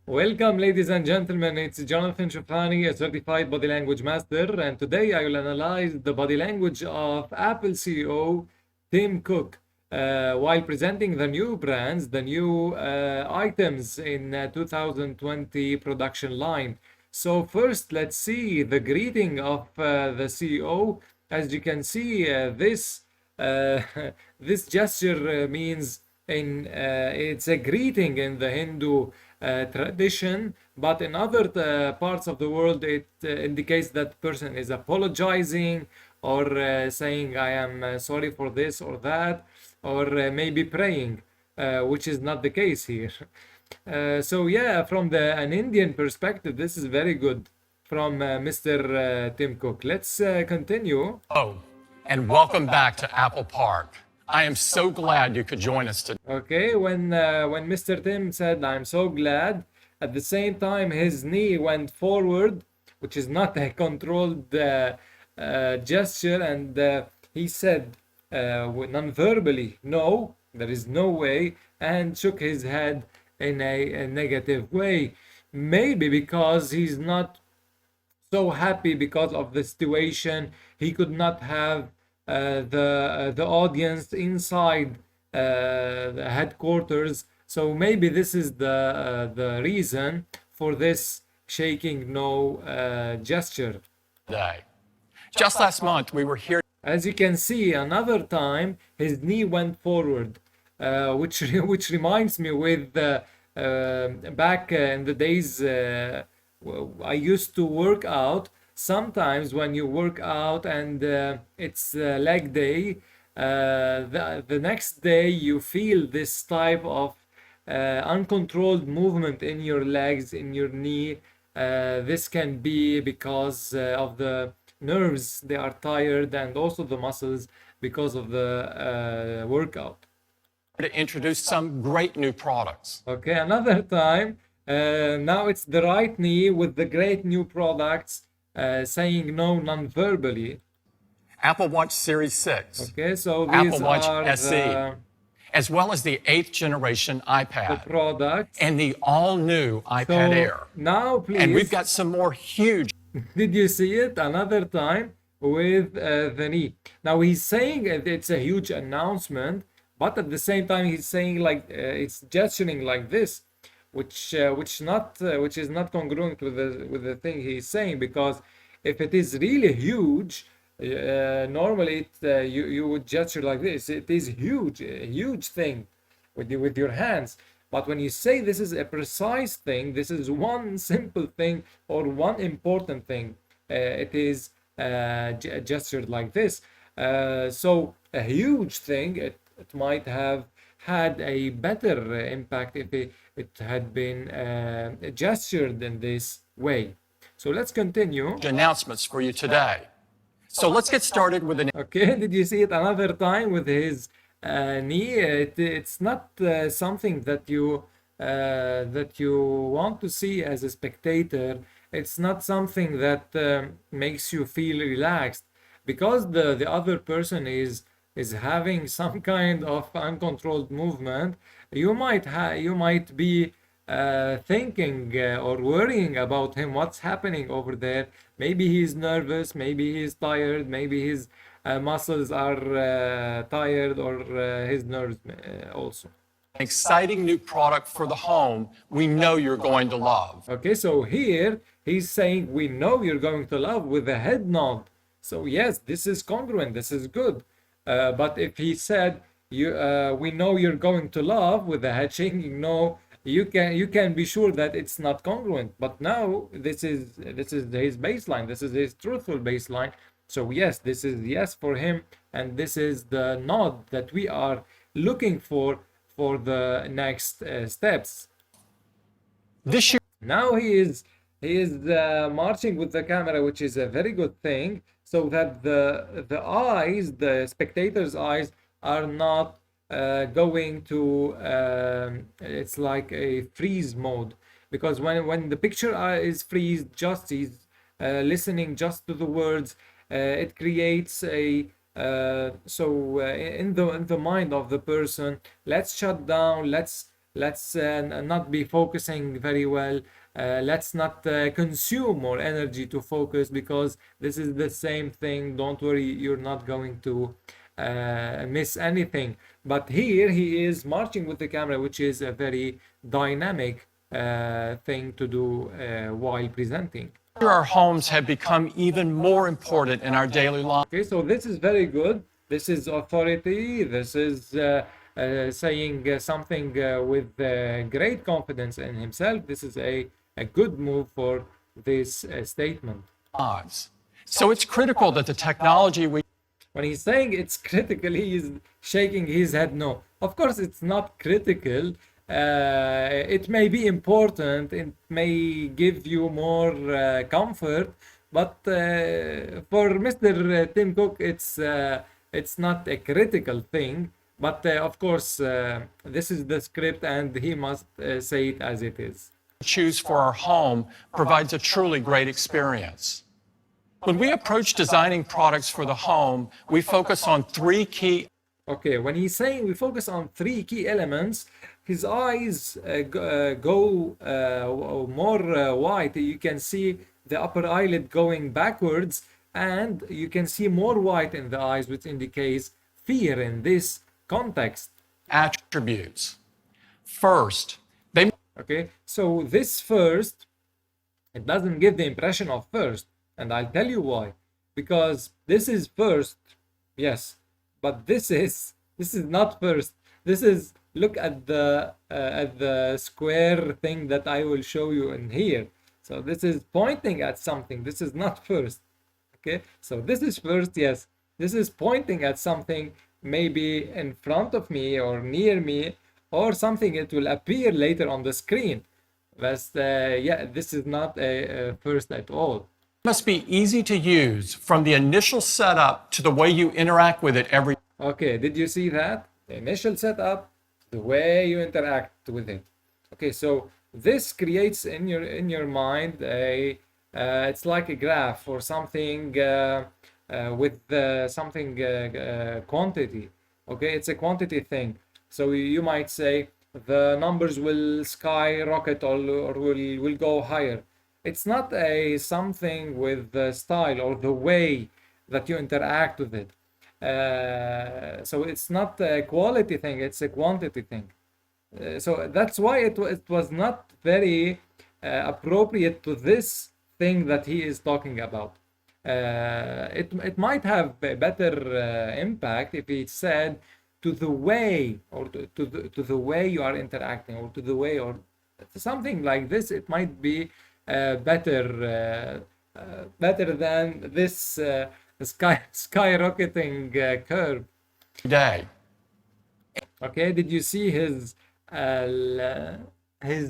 Welcome, ladies and gentlemen. It's Jonathan Shafani, a certified body language master, and today I will analyze the body language of Apple CEO Tim Cook while presenting the new brands, the new items in 2020 production line. So first, let's see the greeting of the CEO. As you can see, uh, this gesture means it's a greeting in the Hindu tradition, but in other parts of the world it indicates that person is apologizing or saying I am sorry for this or that, or maybe praying, which is not the case here. So yeah, from an Indian perspective, this is very good from Mr. Tim Cook. Let's continue. Oh, and welcome back to Apple Park. I am so glad you could join us today. Okay, when Mr. Tim said, "I'm so glad," at the same time his knee went forward, which is not a controlled gesture, and he said non-verbally, "No, there is no way," and shook his head in a negative way. Maybe because he's not so happy because of the situation. He could not have the audience inside the headquarters. So maybe this is the reason for this shaking no gesture. Just last month, we were here. As you can see, another time his knee went forward, which reminds me with back in the days I used to work out. Sometimes when you work out and it's leg day, the next day you feel this type of uncontrolled movement in your legs, in your knee. This can be because of the nerves, they are tired, and also the muscles because of the workout. To introduce some great new products. Okay, another time. Now it's the right knee with the great new products, saying no non-verbally. Apple Watch Series 6. Okay, so these Apple Watch are SE. As well as the 8th generation the iPad products. and the all-new iPad Air. Now, please. And we've got some more huge. Did you see it another time with the knee? Now he's saying it's a huge announcement, but at the same time he's saying like it's gesturing like this, which is not congruent with the thing he's saying, because if it is really huge, normally you would gesture like this. It is huge, a huge thing with your hands. But when you say this is a precise thing, this is one simple thing or one important thing, it is gestured like this. So a huge thing, it might have had a better impact if it had been gestured in this way. So let's continue. Announcements for you today. So let's get started with an. Okay, did you see it another time with his knee? It's not something that you want to see as a spectator. It's not something that makes you feel relaxed, because the other person is having some kind of uncontrolled movement. You might be thinking or worrying about him, what's happening over there. Maybe he's nervous, maybe he's tired, maybe his muscles are tired, or his nerves also. Exciting new product for the home we know you're going to love. Okay, so here he's saying we know you're going to love with a head nod. So yes, this is congruent, this is good. But if he said we know you're going to love with a head shaking, no, you can be sure that it's not congruent. But now this is his baseline, this is his truthful baseline. So yes, this is yes for him, and this is the nod that we are looking for the next steps. This year. Now he is marching with the camera, which is a very good thing, so that the eyes, the spectators' eyes, are not going to it's like a freeze mode, because when the picture is freeze, just he's listening just to the words, it creates a in the mind of the person, let's shut down, let's let's not be focusing very well. Let's not consume more energy to focus, because this is the same thing. Don't worry, you're not going to miss anything. But here he is marching with the camera, which is a very dynamic thing to do while presenting. Our homes have become even more important in our daily life. Okay, so this is very good. This is authority. This is saying something with great confidence in himself. This is a good move for this statement. So it's critical that the technology we When he's saying it's critical, he's shaking his head no. Of course, it's not critical. It may be important. It may give you more comfort, but for Mr. Tim Cook, it's not a critical thing. But of course, this is the script, and he must say it as it is. choose for our home provides a truly great experience. When we approach designing products for the home, we focus on three key. Okay, when he's saying we focus on three key elements, his eyes go more wide. You can see the upper eyelid going backwards, and you can see more white in the eyes, which indicates fear in this context. Attributes. First, they. Okay, so this first, it doesn't give the impression of first, and I'll tell you why. Because this is first, yes, but this is not first. This is, look at the square thing that I will show you in here. So this is pointing at something. This is not first. Okay, so this is first, yes. This is pointing at something maybe in front of me or near me, or something it will appear later on the screen. But yeah, this is not a first at all. Must be easy to use from the initial setup to the way you interact with it every. Okay, did you see that? The initial setup, the way you interact with it. Okay, so this creates in your mind a it's like a graph or something with something quantity. Okay, it's a quantity thing. So you might say the numbers will skyrocket or will go higher. It's not a something with the style or the way that you interact with it. So it's not a quality thing, it's a quantity thing. So that's why it was not very appropriate to this thing that he is talking about. It might have a better impact if he said to the way, or to the way you are interacting, or to the way, or something like this. It might be better than this skyrocketing curve. Day. Okay, did you see his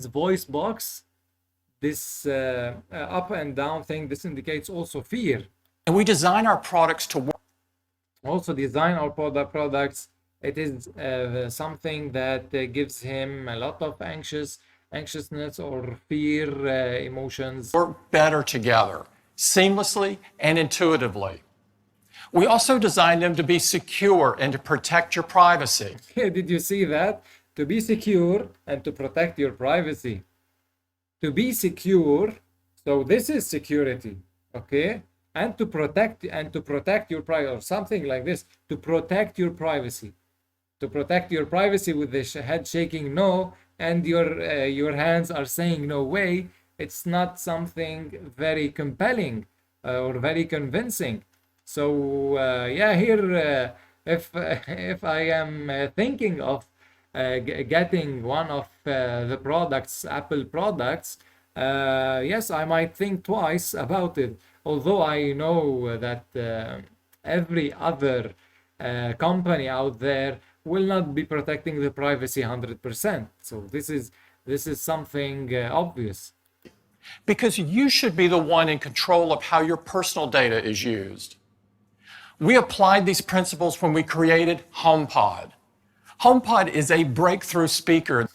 voice box? This up and down thing, this indicates also fear. And we design our products to work. Also design our products. It is something that gives him a lot of anxiousness or fear emotions. Work better together, seamlessly and intuitively. We also design them to be secure and to protect your privacy. Did you see that? To be secure and to protect your privacy. To be secure, so this is security, okay? And to protect your privacy, or something like this, to protect your privacy. To protect your privacy with the head shaking no, and your hands are saying no way. It's not something very compelling or very convincing. So yeah, here if I am thinking of getting one of the products, Apple products, yes, I might think twice about it. Although I know that every other company out there will not be protecting the privacy 100%. So this is something obvious. Because you should be the one in control of how your personal data is used. We applied these principles when we created HomePod. HomePod is a breakthrough speaker.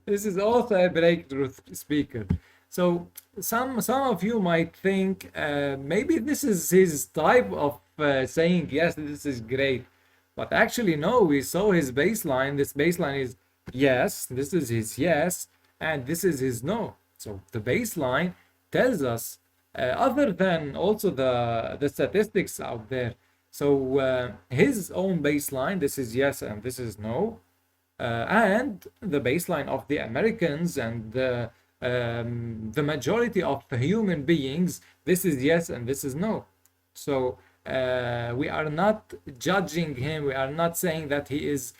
This is also a breakthrough speaker. So some of you might think maybe this is his type of saying yes, this is great. But actually no, we saw his baseline. This baseline is yes, this is his yes, and this is his no. So the baseline tells us, other than also the statistics out there. So his own baseline, this is yes and this is no, and the baseline of the Americans and the majority of the human beings, this is yes and this is no. So we are not judging him. We are not saying that he is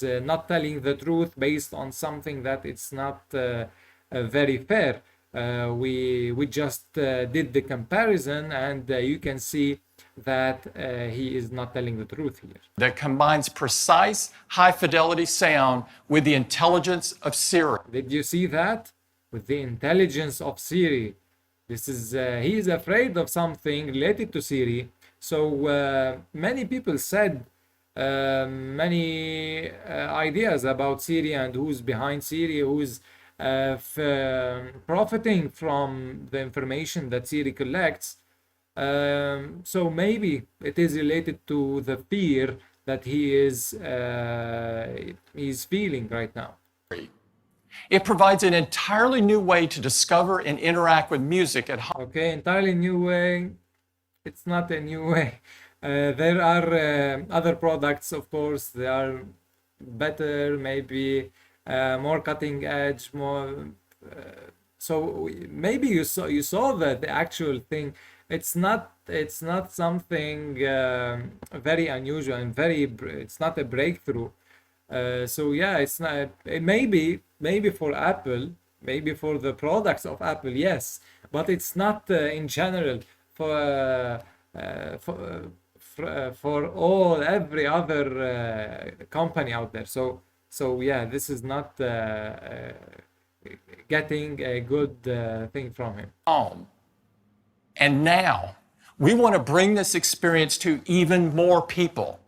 not telling the truth based on something that it's not very fair. We just did the comparison, and you can see that he is not telling the truth here. That combines precise, high-fidelity sound with the intelligence of Siri. Did you see that? With the intelligence of Siri. This is he is afraid of something related to Siri. So many people said many ideas about Siri and who's behind Siri, who's profiting from the information that Siri collects. So maybe it is related to the fear that he's feeling right now. It provides an entirely new way to discover and interact with music at home. Okay, entirely new way. It's not a new way. There are other products, of course. They are better, maybe more cutting edge, more. So maybe you saw the actual thing. It's not something very unusual and it's not a breakthrough. So yeah, it's not. Maybe for Apple, maybe for the products of Apple, yes, but it's not in general for every other company out there. So yeah, this is not getting a good thing from him. And now we want to bring this experience to even more people.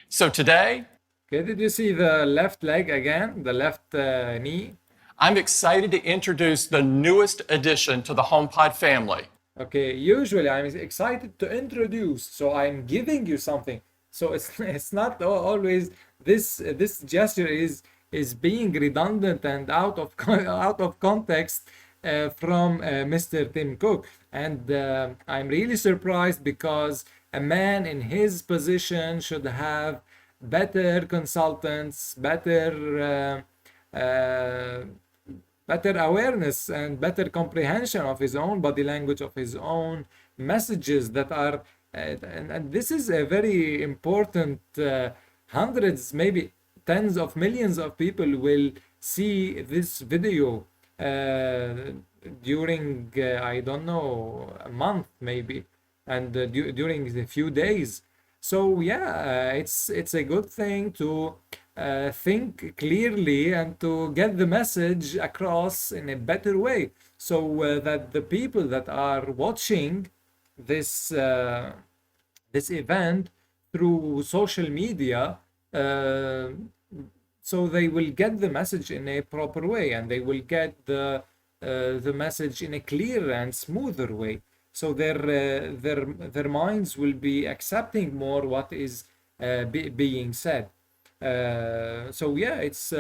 So today, okay, did you see the left leg again, the left knee? I'm excited to introduce the newest addition to the HomePod family. Okay, usually I'm excited to introduce, so I'm giving you something. So it's not always this gesture is being redundant and out of context from Mr. Tim Cook, and I'm really surprised because a man in his position should have better consultants, better awareness and better comprehension of his own body language, of his own messages that are and this is a very important. Hundreds, maybe tens of millions of people will see this video during I don't know, a month maybe, and during the few days. So yeah, it's a good thing to think clearly and to get the message across in a better way, so that the people that are watching this this event through social media, so they will get the message in a proper way, and they will get the message in a clearer and smoother way. So their minds will be accepting more what is being said. So yeah, it's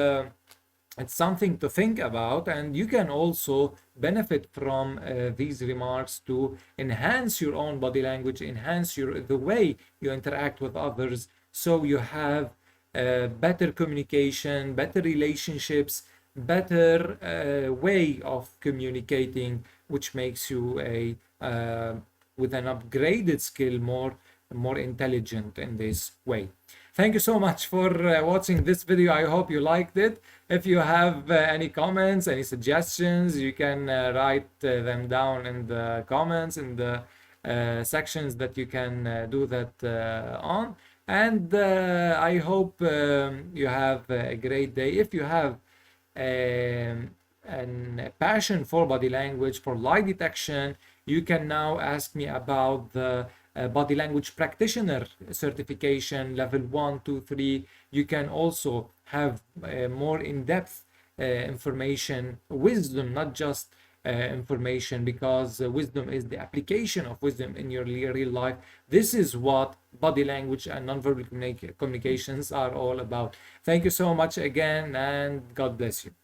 something to think about, and you can also benefit from these remarks to enhance your own body language, enhance the way you interact with others, so you have better communication, better relationships, better way of communicating, which makes you a with an upgraded skill more intelligent in this way. Thank you so much for watching this video. I hope you liked it. If you have any comments, any suggestions, you can write them down in the comments, in the sections that you can do that on. And I hope you have a great day. If you have a passion for body language, for lie detection, you can now ask me about the body language practitioner certification level 1, 2, 3. You can also have more in-depth information, wisdom, not just information, because wisdom is the application of wisdom in your real life. This is what body language and nonverbal communications are all about. Thank you so much again, and God bless you.